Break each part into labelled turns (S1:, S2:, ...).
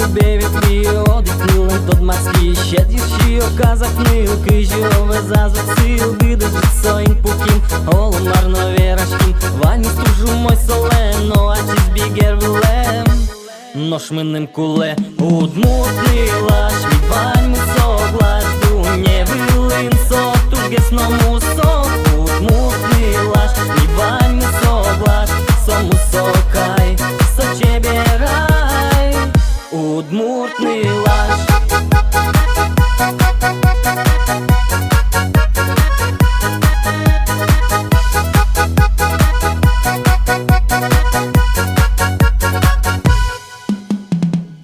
S1: Голубеві твій одихнули тот морський, ще дівчі оказах нилки, жирове зазусил, видиш соїн пукін, голом марно вірашкін, вані стужу мой солено, а чи збігер вилем, нож минним куле, удмуртний лаш, відвань ми соглас, дуне вилин со, тургесному со, удмуртний лаш, відвань ми соглас, сому сокай, со тебе рай, удмуртний лаш.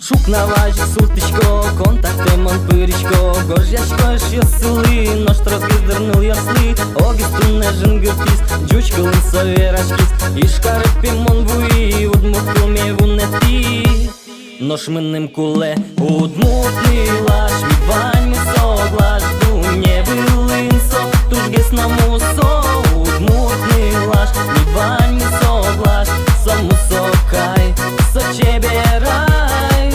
S1: Шук на важі сутичко, контакти мон пирічко, горжячко ж ясили, нож трошки здернув ясли, огісту не жингертіс, джучки линсовірашкіс, і шкарипі мон вуї, удмурту мєву не ті, нож минним куле, удмуртний лаш, відвань ми соглаш, дуне вилинсо, тургес на мусо, удмуртний лаш, відвань ми соглаш, сому сокай, со тебе рай,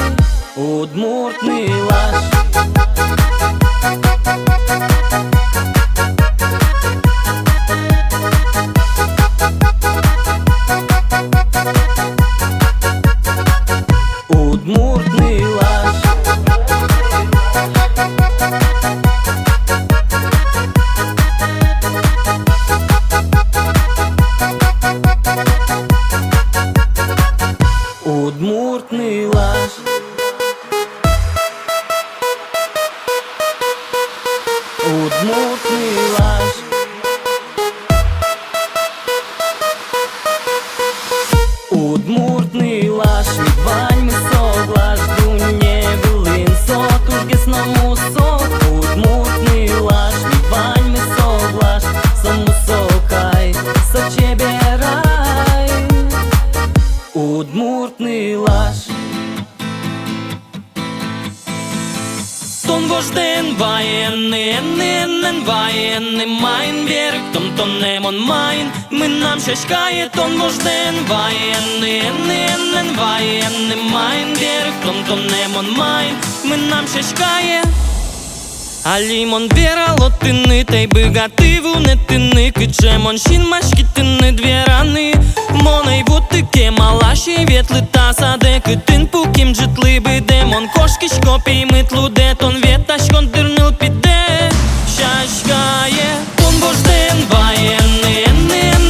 S1: удмуртний лаш. Удмуртний лаш. Удмуртний лаш. Удмуртний лаш. Удмуртний лаш, відвань ми соглаш, дуне вилинсо, тургесному со, удмуртний лаш, відвань ми соглаш, сому сокай, со тебе рай, удмуртний лаш. Тон вожден военный, военный майн, берег том немон майн, мы нам щачкає, тон вожден военный, военный майн, берег том немон майн, мы нам щачкає. Алімон віра лотини, та й бигативу не тини, кичемон шін машкітини дві рани, моней вутике малаші вєтли саде, китин пукім джитли бидемон, кошки шкопій митлу детон, вєташкон дирнил піде, щачкає, тон вожден воєнний,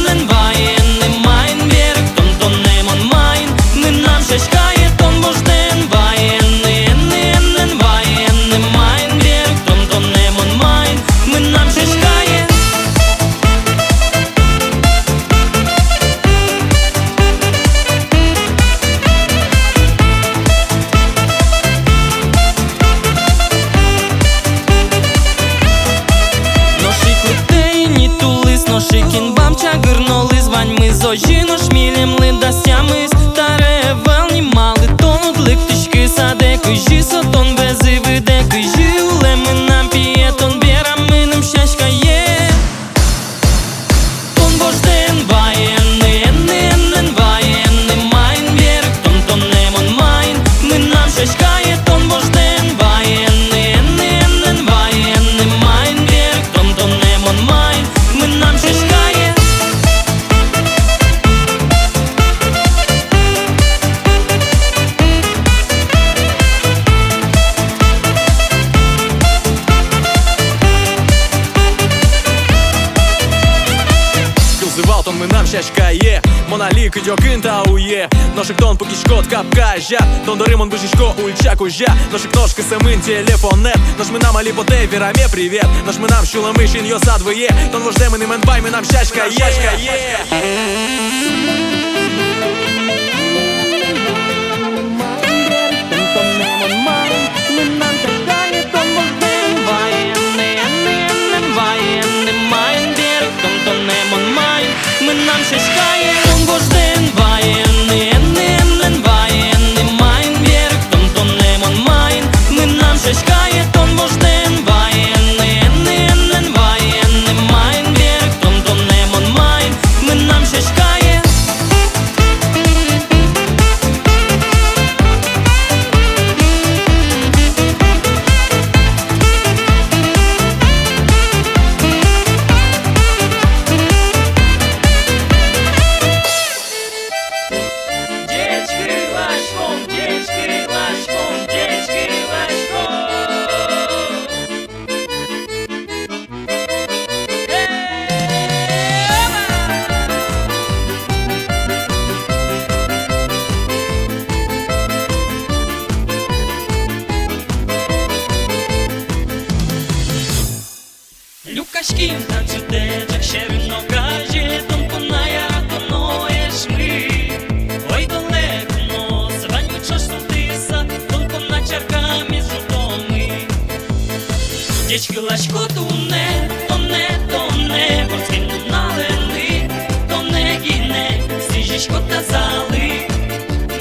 S1: воєнний майн, берег том немон майн, ми нам щачкає, тон вожден воєнний, воєнний майн, берег том немон майн, ми нам щачкає. Ношикін бамча гырноли, звань ми зожіно шмілем лидастямис, таре валні мали, тонут ликтички саде, кижі сотон вези виде, кижі уле ми нам піє, тон віра ми нам щачкає. Тон вожден воєнний, воєнний майн, берег том немон майн, ми нам щачкає, тон вожден воєнний, воєнний майн, берег том немон майн, ми нам щачкає.
S2: Зивалтон ми нам щачкає, монолік идьокин та ує, ношик тон пукішкот капкажа, тон доримон бижишко ульча кужа, ношик ножка семин телефонет, нож ми нам аліпоте віраме привет, нож ми нам щулами шін йо садвиє, тон вождем і менбай ми нам щачкає.
S1: Ми нам щачкає, тон вожден воєнний, воєнний майн, берег том немон майн, ми нам щачкає, тон вожден воєнний, воєнний майн, берег том немон майн, ми нам щачкає. Лашко туне, тоне, борським налили, тоне гіне, свіжечко та зали,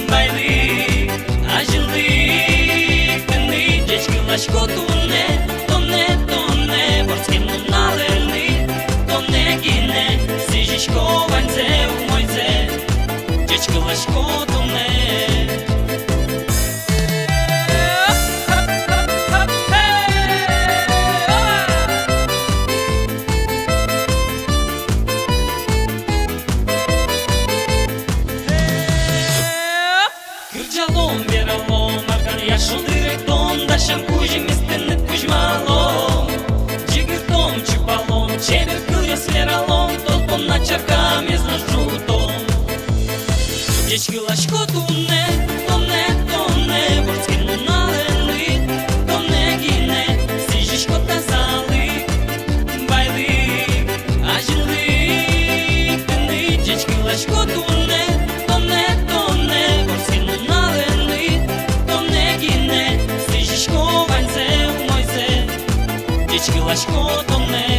S1: байли, а жили, тини, дечки Лашко туне, тоне, борським налили, тоне гіне, свіжечко ваньзе у мойзе, дечки Лашко туне. Кырджалом, вералом, аркан яшыл дыректом, дашам кужим истинет кужмалом. Джигыртом, чупалом, чевер кыл свералом, толпом на чаркам из наш жутом. Дечки Лашко туне, тоне, борским налили, тоне гине, свіжечко та зали, байли, а жили, тини, дечки Лашко туне, тоне, борским налили, тоне гине, свіжечко ваньзе у мойзе, дечки Лашко тоне.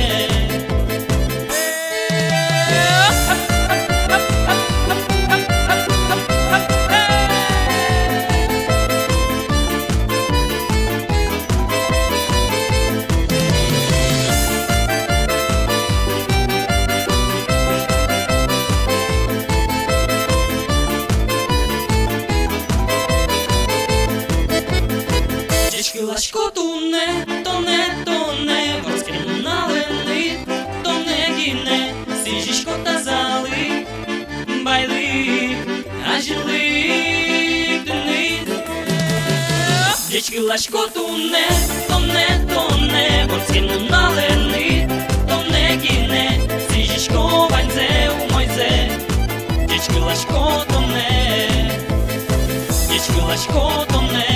S1: Дечки Лашко туне, тоне, борским налили, тоне гине, свіжечко та зали, байли, а жили, тини. Дечки Лашко туне, тоне, борским налили, тоне гине, свіжечко ваньзе у мойзе, дечки Лашко тоне, дечки Лашко тоне.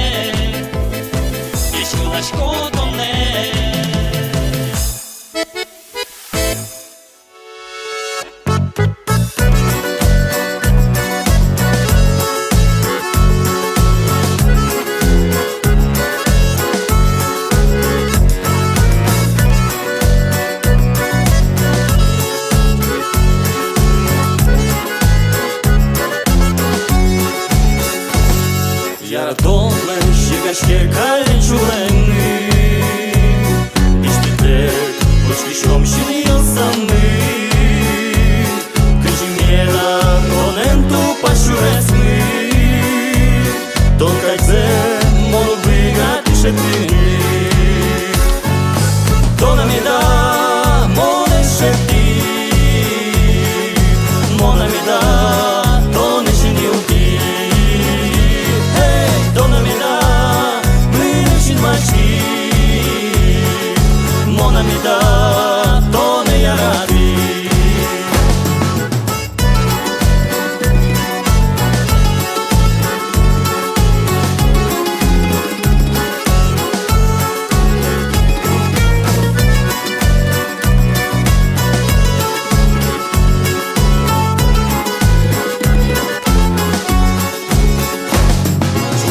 S1: Лашко тоне.
S3: Yaratonlar şigaşke kalin çuleni İşte Boşkişom şini yosami Kıcımera konentu paşuresmi Тонкайзе мол вигати шетини Тона ми да моне шети Мона ми да тоне шини уки Тона ми да мини шин мачи Мона ми да тоне яради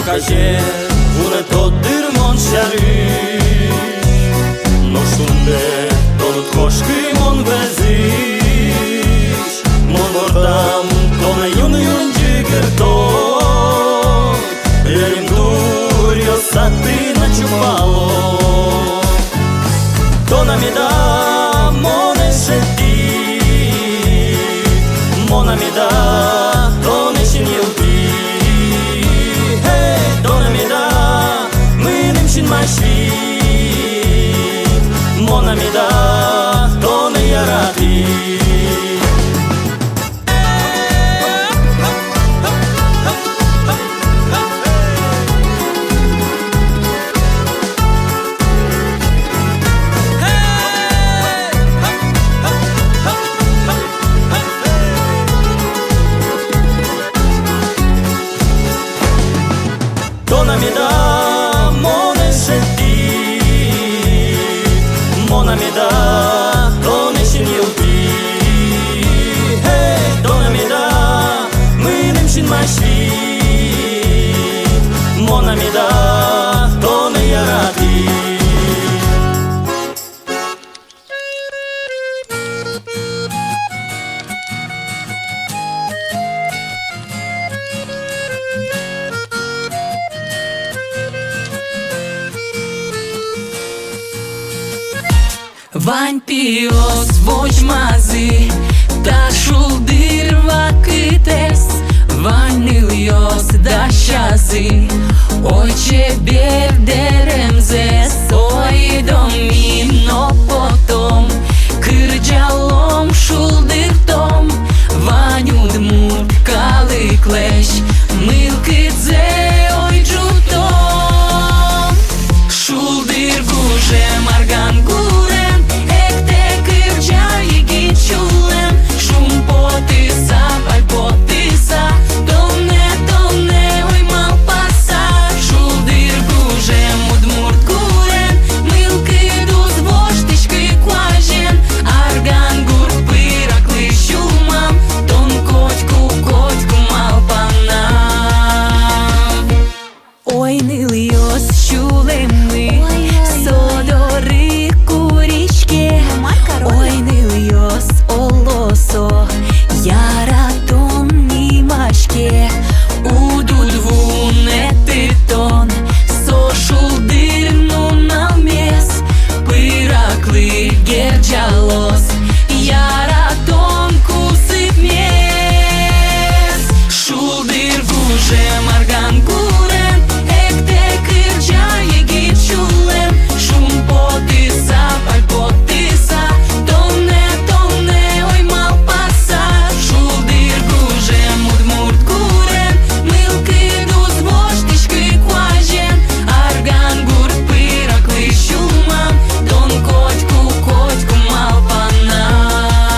S3: Kaje vune toddir mon sharish No shtunde tonut koshki mon vezish Mon bordam tone yun jigirto Elim dur yosati na chupalo Tona mi da mone sheti Mona mi da tone shin yilti Mashi Mona mi da tone yarati Tona mi da Mona mi da tone shin yilti Tona mi da minim shin mashi Mona mi da tone yarati
S4: Вань пиос, воч мази, та шулдир вакитес. Вань нильос, да шази, ой чебер деремзес. Ой домино потом, кырджалом шулдыртом. Ваню дмур калыклеш, мылкыдзе ой джутом. Шулдыр гуже марган гурем, экте кырджа егит шулем. Шум потыса, паль потыса, томне ой мал паса. Шулдыр гуже мудмурт гурем, мылкыдуз воштышкы куажен. Арган гур пыраклы шумам, тон котку мал панам. Ой ныльёс шулемы, содоры куричке. Ой ныльёс олосо, яратон нимашке. Удудвун этытон, со шулдырну налмес. Пыраклы герджалос, яратон кусып мес. Шулдыр гуже марган гурен, экте кырджа егит шулем. Шум потыса, паль потыса, томне ой мал паса. Шулдыр гуже мудмурт гурен, мылкыдуз воштышкы куажен. Арган гур пыраклы шумам, тон котку мал панам.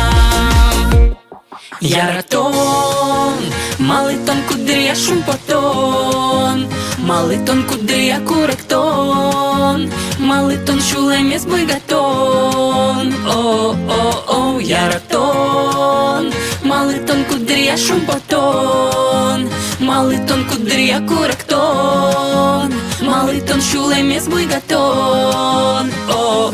S4: Яратон, малитон кудрия шумпотон, малитон кудрия куректон, малитон шулемес бойгатон. О, яратон, малитон кудрия шумпотон, малитон кудрия куректон, малитон шулемес бойгатон. О,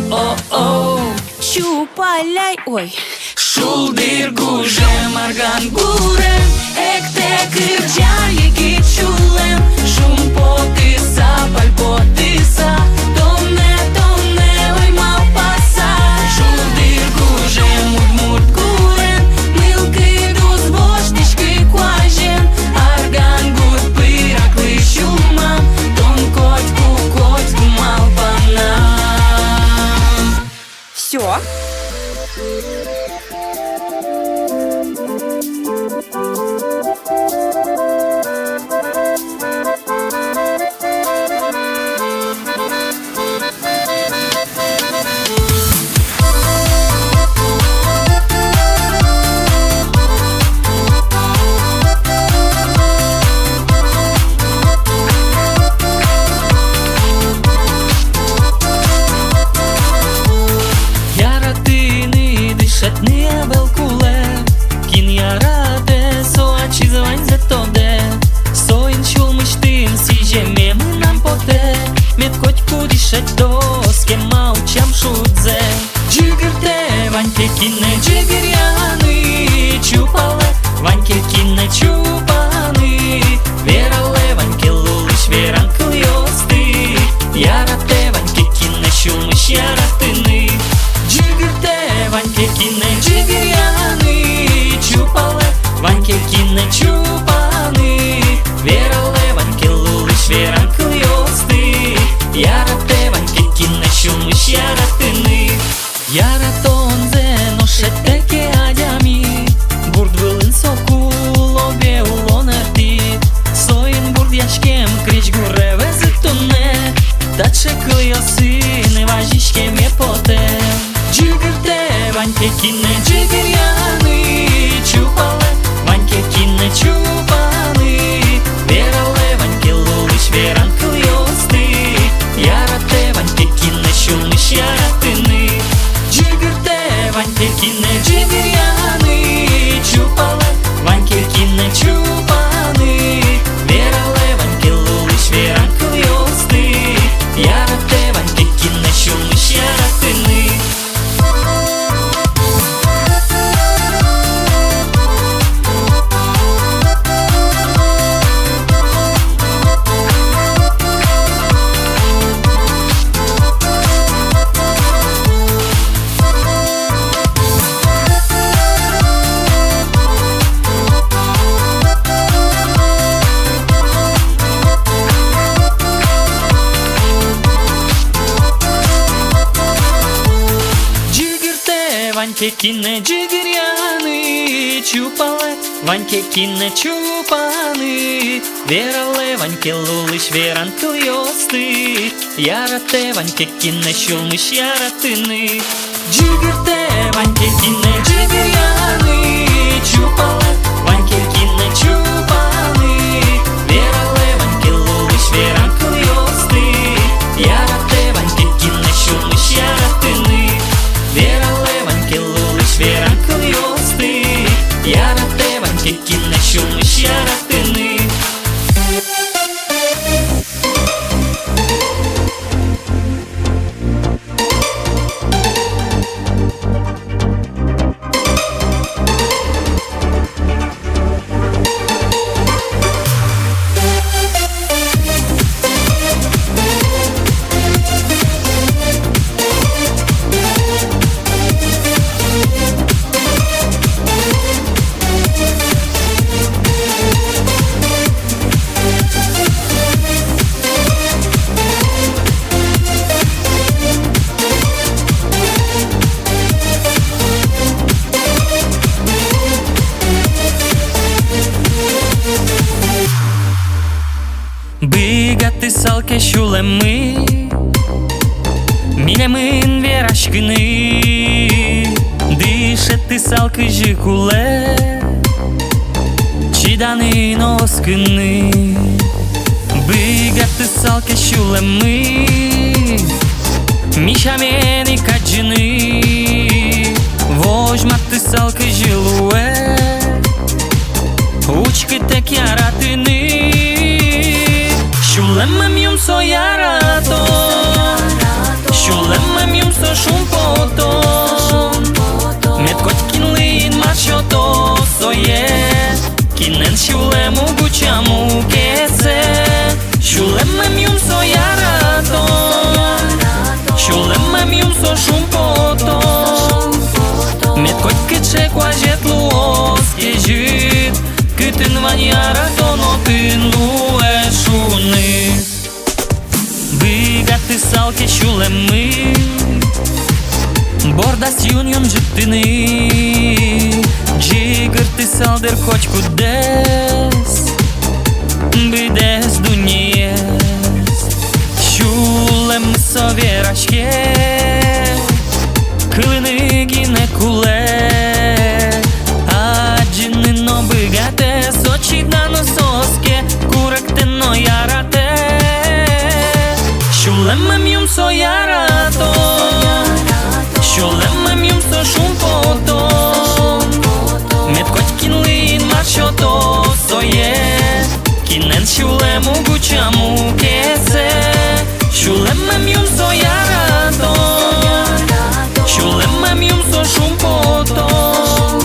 S4: щупаляй, ой. Шулдыр гуже марган гурем, экте кырджа егит шулем. Шум потыса, паль потыса, томне ой мал паса. Шулдыр гуже мудмурт гурем, мылкыдуз воштышкы куажен. Арган гур пыраклы шумам, тон котку мал панам.
S5: Все.
S1: Яратыны дышать не белкуле, кин ярате соачи звань за тоде. Соин шулмыштын сижеме нам поте, мет котку дышать доске молчам шудзе. Джигерте ваньке кине джигеряны, чупале ваньке кине чупаны. Верале ваньке лулыш веран кыльосты, ярате ваньке кине шулмыш яратыны. Джигерте ваньке кине джигеряны, чупале ваньке кине чупаны. Верале ваньке лулыш веран кыльосты, ярате ваньке кине шулмыш яратыны. Яратон зе ношет теке адями, бурд вылын сокул обе улонерти. Соин бурд яшкем крич гуреве зытуне, таче кыльосын важишкеме потем. Джигерте ваньке кине джигеряны, чупале ваньке кине чупаны. Верале ваньке лулыш веран кыльосты, ярате ваньке кине шулмыш яратыны. Джигерте ваньке кине джигеряны, чупале ваньке кине чупаны. Верале ваньке лулыш веран кыльосты, ярате ваньке кине шулмыш яратыны. Ваньке кине джигиряны чупале, Ваньке кине чупаны, верале Ваньке лулыш веран туйосты, ярате Ваньке кине шулмыш яратыны. Джигирте Ваньке кине джигиряны чупале, Ваньке кине чупаны, верале Ваньке лулыш веран туйосты, ярате Ваньке кине шулмыш яратыны. Верале Ваньке лулыш веран туйосты, ярате Ваньке кине шулмыш яратыны. Бигаты салке шулемы, Милемын верашкыны, Дышеты салкы жикуле, Чиданы носкыны. Бигаты салке шулемы, Мишамени каджины, Вожматы салкы жилуе, Учкы тек яратыны. Шулемем юмсо яратон, Шулемем юмсо шумпотон, Меткотькин лин маршото сое, Кинен шулему гучаму кесе. Шулемем юмсо яратон, Шулемем юмсо шумпотон, Меткоткиче куажет луоске жит, Кытын вань яратон отын луэ шуны. Бигаты салке шулемы, Бордас юньон жыттыны, Джигырты салдыр коч кудес, Бидес дуньес. Шулем соверашке, Кылыны гине куле, Аджины но бигате, Сочида но соске, Куракте но ярате. Шулемем юмсо яратон, Шулемем юмсо шумпотон, Меткотькин лин маршото сое, Кинен шулему гучаму кесе. Шулемем юмсо яратон, Шулемем юмсо шумпотон,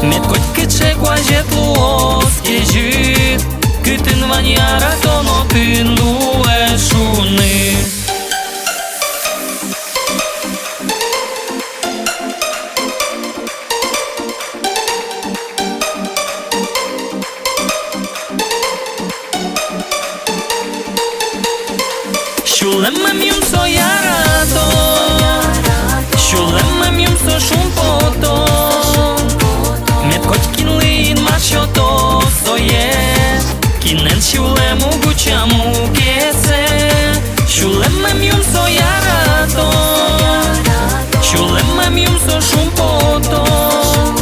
S1: Меткоткиче куажет луоске жит, Кытын вань яратон отын луэ шуны. Шулемем юмсо яратон, Шулемем юмсо шумпотон, Меткотькин лин маршото сое, Кинен шулему гучаму кесе. Шулемем юмсо яратон, Шулемем юмсо шумпотон,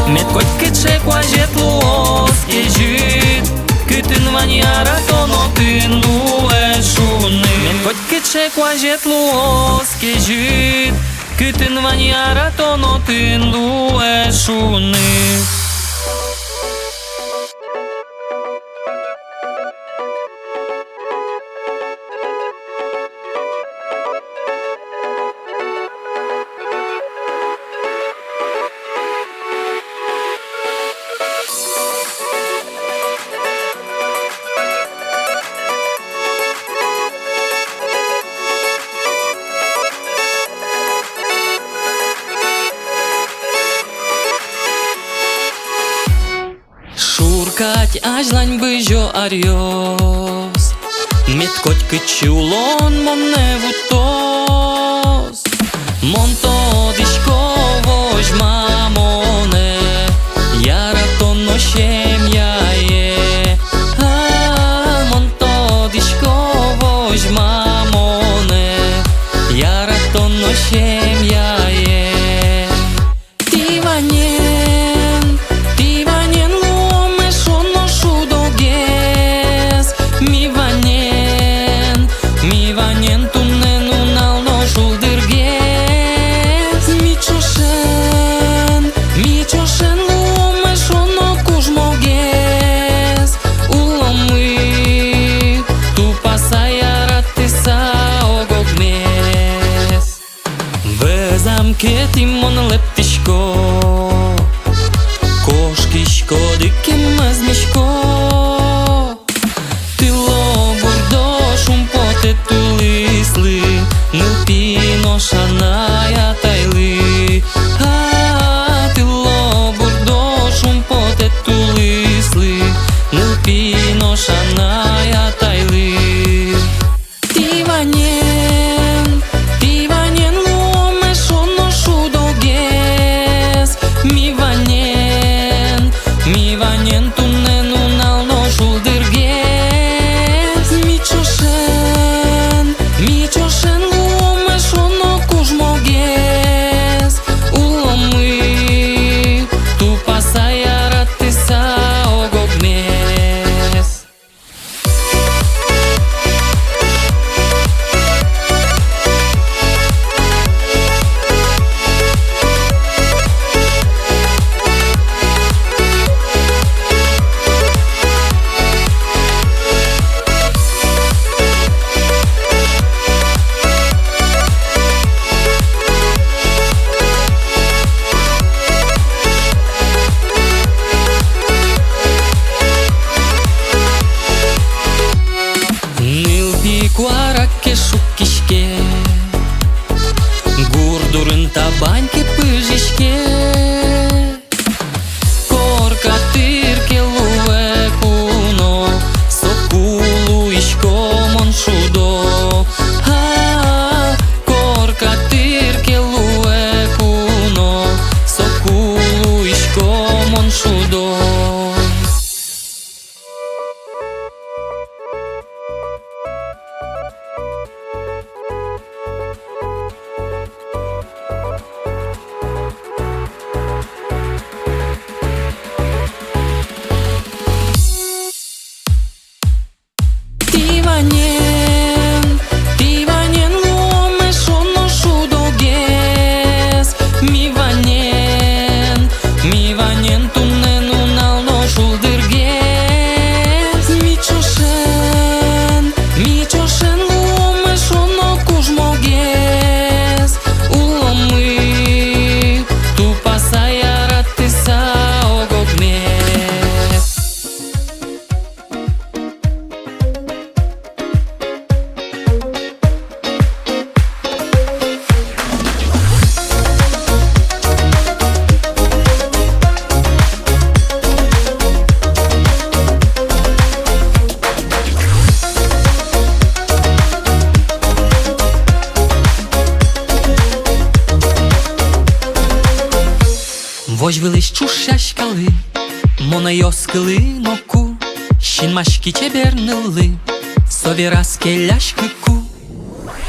S1: Меткоткиче куажет луоске жит, Кытын вань яратон отын луэ шуны. Меткоткиче куажет луоске жит, Кытын вань яратон отын луэ шуны. Шуркать ажлань быжо арьос, Меткотька чулон монне вутос, Монто дишково возьмамоне, ярато нощем яе, монто дишко возьмамоне, ярато нощем яе. Тиванен ломе шоно шудогес, ми ванен тунен унал но шулдыргес, ми чошен ломе шоно кужмогес, уломы тупаса яратыса огогмес. В замке тимон лептишко, кошкишко диким мазмишко, тило бурдо шумпоте тулисли, нилпіно шаная тайли. Тило бурдо шумпоте тулисли, нилпіно шаная тайли. Тиванен ломе шоно шудогес, ми ванен тунен унал но шулдыргес, ми чошен ломе шоно кужмогес, уломы тупаса яратыса огогмес. Нилпи куараке шуккишке, гурдурын табаньке пыжишке, корка тырке луэ куно, сокулу ишко мон шудо. Корка тырке луэ куно, сокулу ишко мон шудо. Тиванен ломе шоно шудогес, ми ванен тунен унал но шулдыргес, ми чошен ломе шоно кужмогес, уломы тупаса яратыса огогмес. Возьвились чушашкали, монайоскили ноку, щінмашки чебернили, сові раз келяшкику.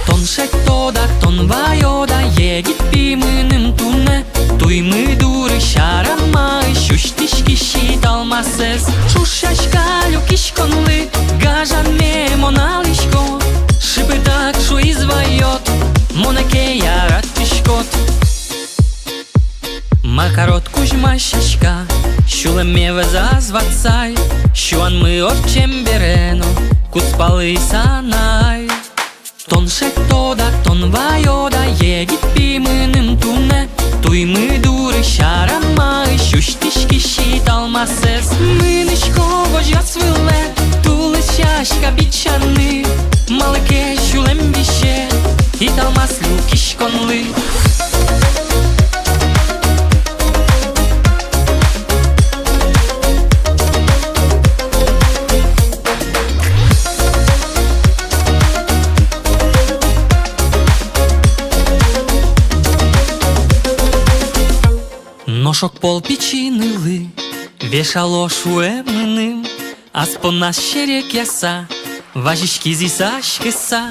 S1: Тоншек тода, тон вайода, єгіт піминим туне, туй ми дури шарама, щуштишки щиталмасес. Чушашка люкішконли, гажане моналишко, шипи так, що ізвайот, монеке яратишкот. Макарот кужма шашка, щулеме везазвацай, щуан ми орчем берено, куспали санай. Тоншек тода, тон вайода, єгіт піминим туне, туй ми дури шарама, щуштишки щиталмасес. Минишко вожя свиле, тули шашка бічани, малеке щулем біще, і талмас люкішконли. Ношок пол підчинили, вішало шуемним, а з-понад щерек яса, важички зісашки са.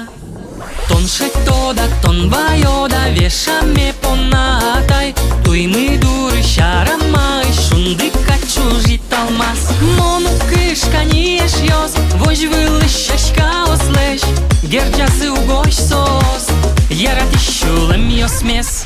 S1: Тон шектода, тон байода, вешаме понатай, туй ми дури шарамай, шундика чужі талмаз. Мону кишка нієш йос, вож вилищашка ослеш, герджаси угощ сос, ярати щулем йос мес.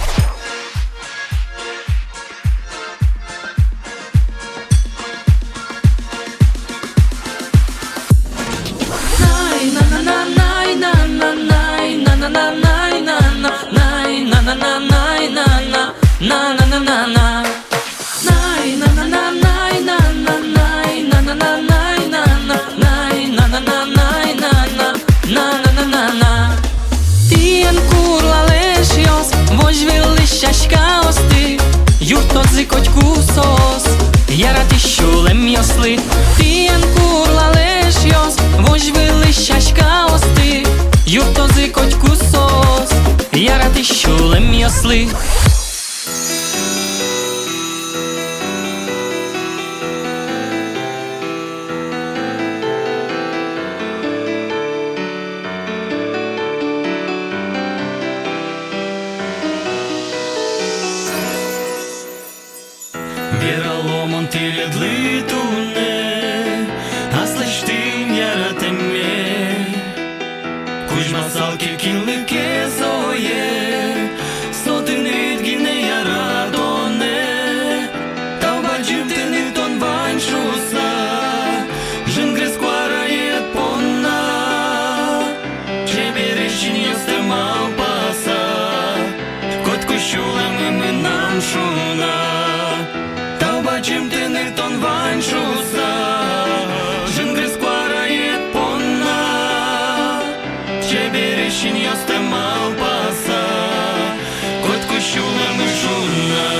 S1: Tien kurlales jos, vos villišaška osti, jurtozi koķkusos, jarati šulem josli. Tien kurlales jos, vos villišaška osti, jurtozi koķkusos, jarati šulem josli.
S3: Veralomon tiredlitune, asleştim yaratemme. Kujmasalki kinlike zoye, sotin ritgine yaradone. Taubacım teni ton vanşusa, jingre squara et ponna. Çebereşin yostemam pasa, kot kuşulem imenam şuna. Taubacım teni ton vanşusa, jingre squara et ponna. Çebereşin yostemam pasa, kot kuşulem şuna.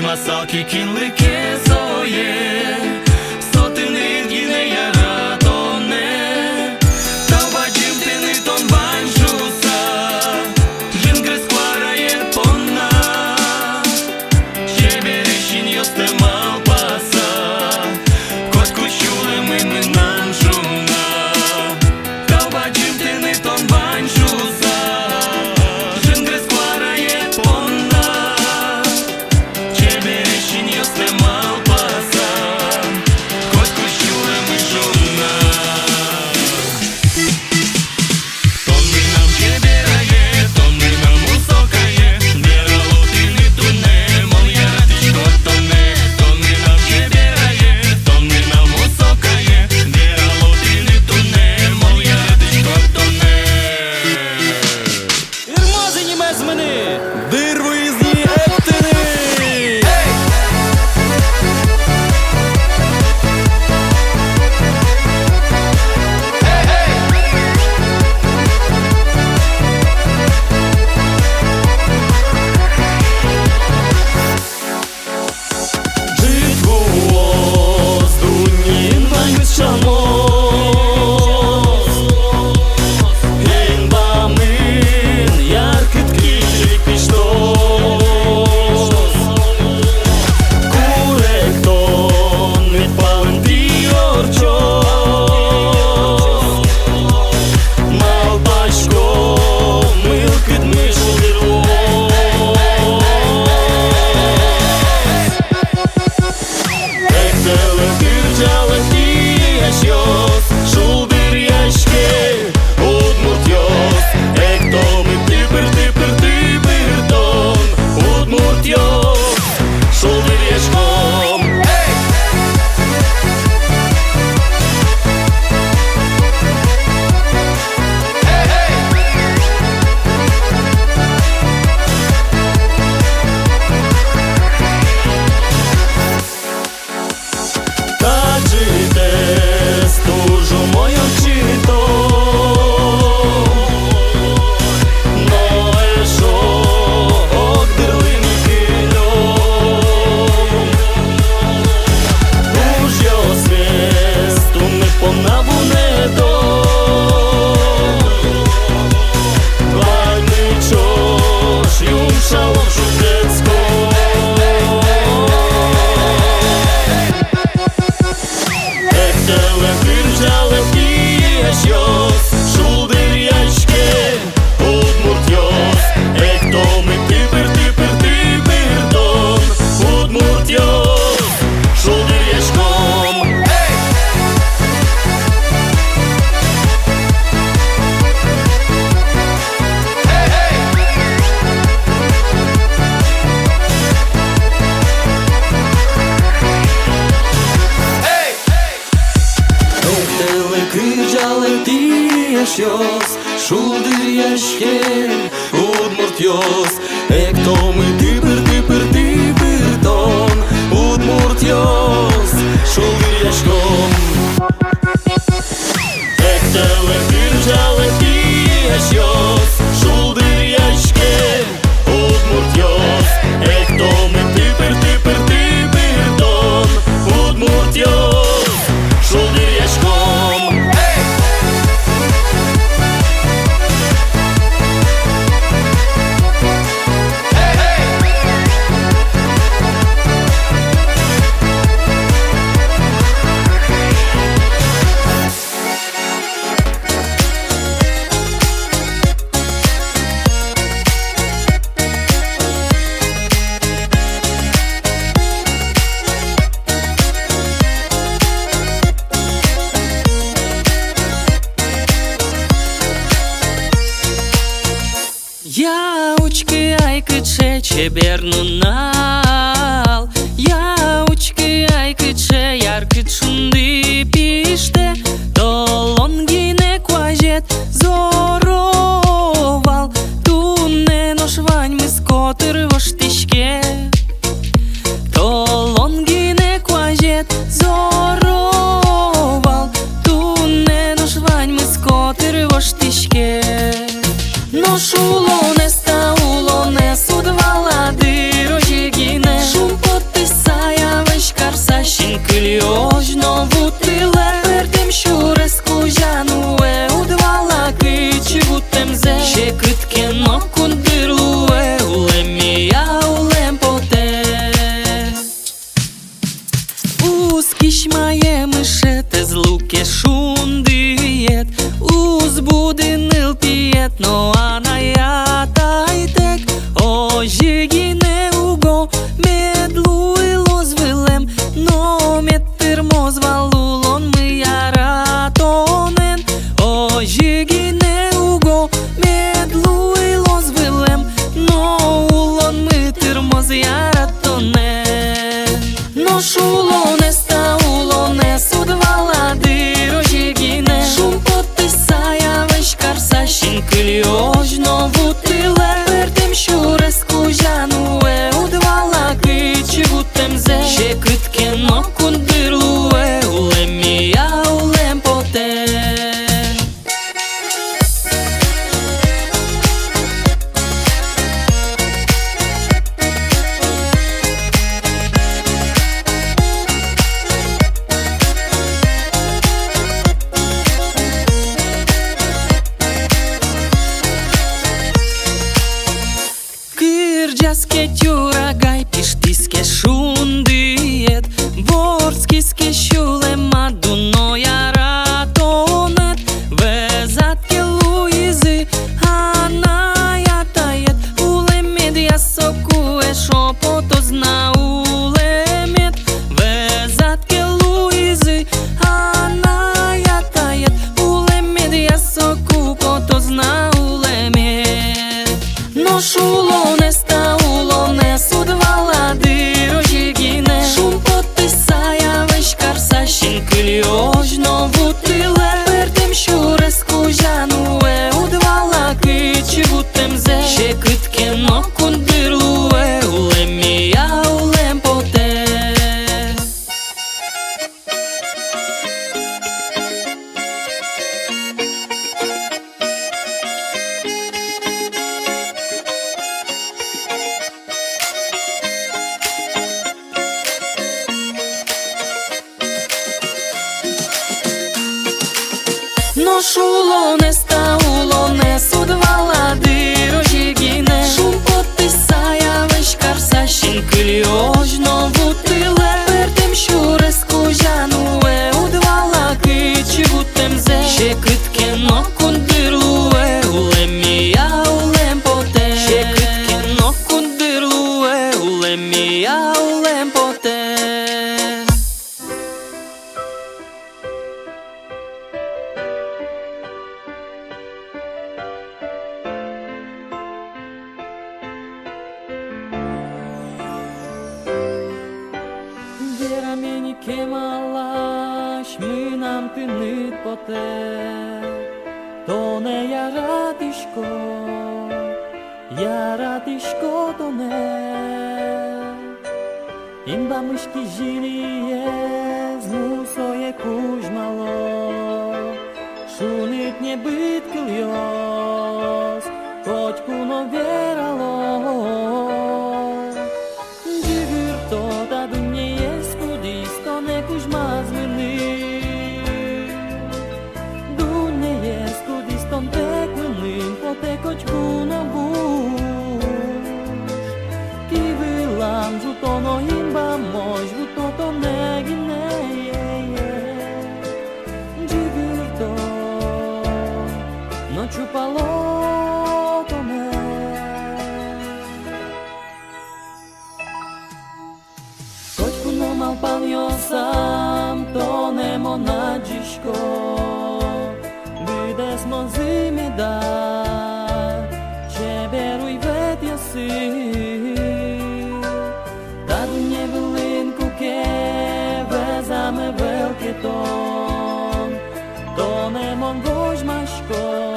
S3: Masalki kinlike zoye, sotin ritgine yaratone. Taubacım teni ton vanşusa, jingre squara et ponna. Çebereşin yostemam pasa, kot kuşulem imenam şuna. Taubacım teni ton vanşusa, Ektele kırcalı yaşıyoruz Şuldur yaşke Udmurtıyoruz Ektomi tıpır tıpır tıpır ton Udmurtıyoruz Şuldur yaşkom Şuldur yaşke Udmurtıyoruz Ektomi tıpır tıpır tıpır ton Udmurtıyoruz Şuldur yaşkom Ektele kırcalı yaşıyoruz Şuldur yaşke Udmurtıyoruz Ektomi tıpır tıpır tıpır ton Udmurtıyoruz Şuldur yaşkom
S4: Яучки айкыче чебернунал Яучки айкыче яркыт шунды пиште Толонгине кважет зоровал Тунне ношвань мы скотыр воштишке Толонгине кважет зоровал Тунне ношвань мы скотыр воштишке Noš ulone sta ulone sudvala dirojigine Šum potisaja veš kar sašin kiliojno vutile Perdim šure sklužanu e udvala kiči vutem ze Šekritke nokun dirlu e ulemi ja ulem pote Uskiš maje myšete zluke šundijet Uzbudinil pijet no Тайтек, ожигине уго, медлу и лозвилем, но меттермоз валулон мы яратонен. Ожигине уго, медлу и лозвилем, но улон мы термоз яратонен. Но шулоне ста улоне судвала дирожигине, шум потисая веш карсашин килиожно вутиле. Perdim şure sklužanu e udvala kiči vutem ze Šekritke nokun dirlu e ulemi ja ulem pote Kırcaske tjuragaj pištiske šundijet Vorskiske šule maduno jaratonet Vezatke luizi anajatajet Ulemed jasoku e šopoto zna ulemet Vezatke шулоне стаулоне судвала дирожігіне Шум потисая вишкарса щінкилі ожно вутиле Пертем щурес кужануе удвала кичі вутемзе Ще китке но кундирлуе улемія улемпоте Ще китке но кундирлуе улемія улемпоте Meni kemalaş mınam tınıt pote Tone yaratişko tone Imbamışki jiliye zmusoye kujmalo Шунит не бит кыльёс Котьку но верало Джигыр тода дүние Стоне кужмаз мини Дүние скудистон тек мinin Поте кочку но буш Кивилам жутоно имба мож Жутото негине Джигирто Но чупало тоне Malpaniosam tonemo nađiško Gde smo zime da Čeberu i vetja si Da dunje velinku ke Vezame velike ton Tonemo gožmaško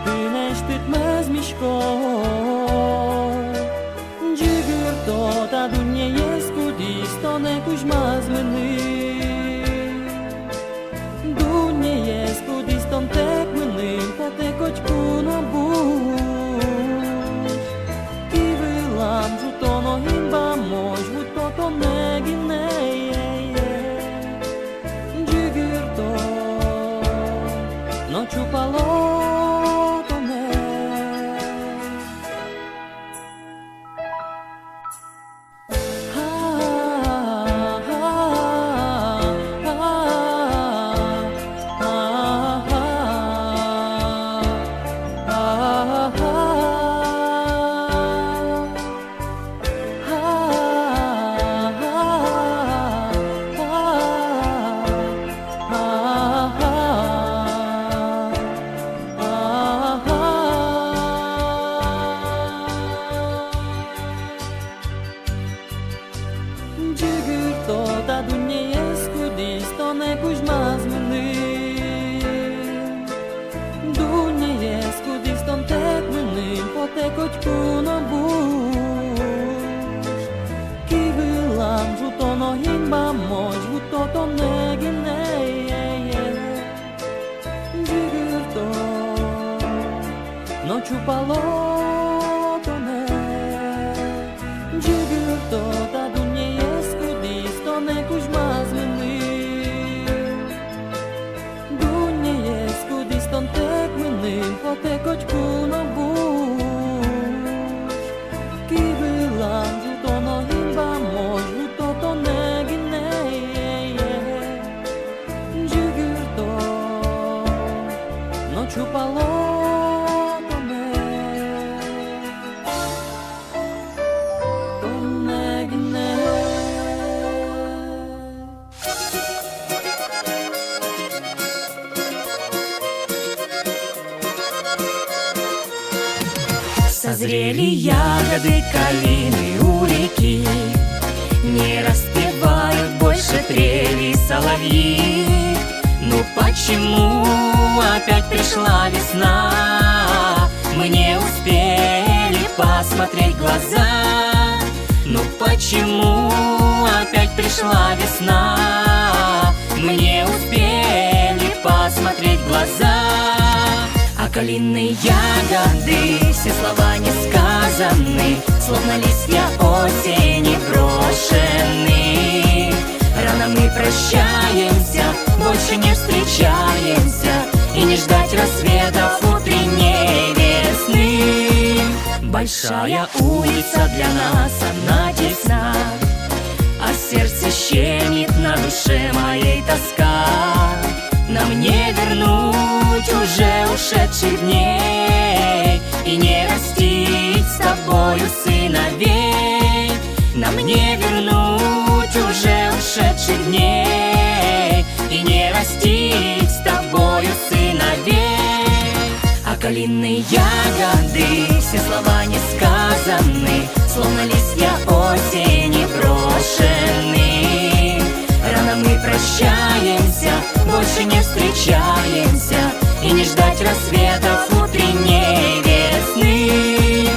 S4: Ti neštit mezmiško Džigirto da dunje jesku Stone kujmaz meni Dunje skudiston tek meni Pote kočku no buš Kivilam žutono imba moj Žutoto negine Džigirto No čupalo to me Džigirto da dunje skudiston ne kujmaz meni Dunje skudiston tek meni Pote kočku no buš Kivilam žutono imba moj Žutoto negine Džigirto No čupalo to ne Džigirto da dunje ne kujmaz meni Dunje skudiston tek meni Pote kočku no buš Kivilam žutono imba moj Žutoto negine Džigirto No čupalo to me To negine Созрели ягоды калины у реки Не распевают больше трели соловьи Ну почему опять пришла весна Мы не успели посмотреть в глаза Ну почему опять пришла весна Мы не успели посмотреть в глаза А калины ягоды, все слова не сказаны Словно листья осени брошены Рано мы прощаемся, больше не встречаемся Большая улица для нас, она тесна, а сердце щемит, на душе моей тоска. Нам не вернуть уже ушедших дней и не растить с тобою сыновей. Нам не вернуть уже ушедших дней и не растить с тобою сыновей. А калинные ягоды, все слова не сказаны, словно листья осени брошены. Рано мы прощаемся, больше не встречаемся, и не ждать рассветов утренней весны.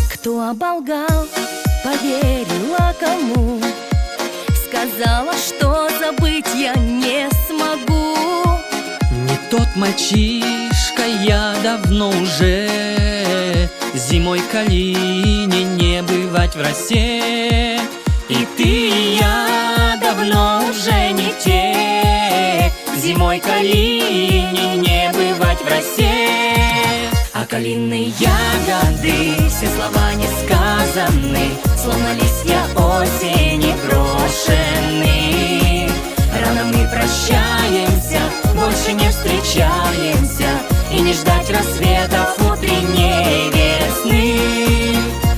S4: Кто оболгал, поверила кому, сказала, что забыть я не смогу.
S1: Не тот мальчишка я давно уже, зимой калине не бывать в росе. И ты и я давно уже не те, зимой калине не бывать в росе. А калинные ягоды, все слова не сказаны, словно листья осени брошены. Рано мы прощаемся, больше не встречаемся, и не ждать рассветов утренней весны.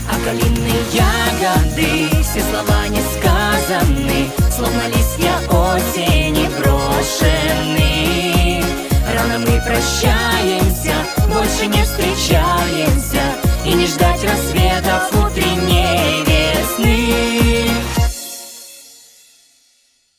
S1: А калинные ягоды, все слова не сказаны, словно листья осени брошены. Рано мы прощаемся, больше не встречаемся, и не ждать рассветов утренней